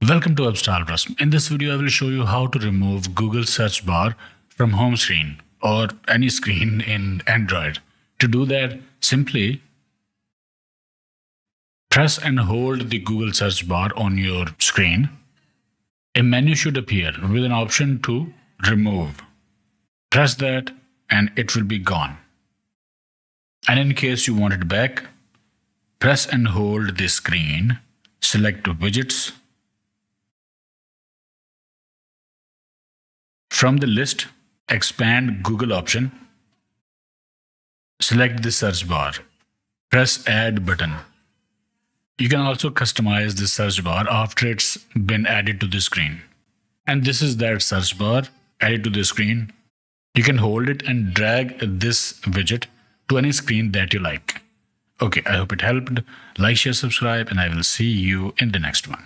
Welcome to Upstyle Plus. In this video, I will show you how to remove Google search bar from home screen or any screen in Android. To do that, simply press and hold the Google search bar on your screen. A menu should appear with an option to remove. Press that and it will be gone. And in case you want it back, press and hold the screen, select widgets. From the list, expand Google option. Select the search bar. Press add button. You can also customize the search bar after it's been added to the screen. And this is that search bar added to the screen. You can hold it and drag this widget to any screen that you like. Okay, I hope it helped. Like, share, subscribe, and I will see you in the next one.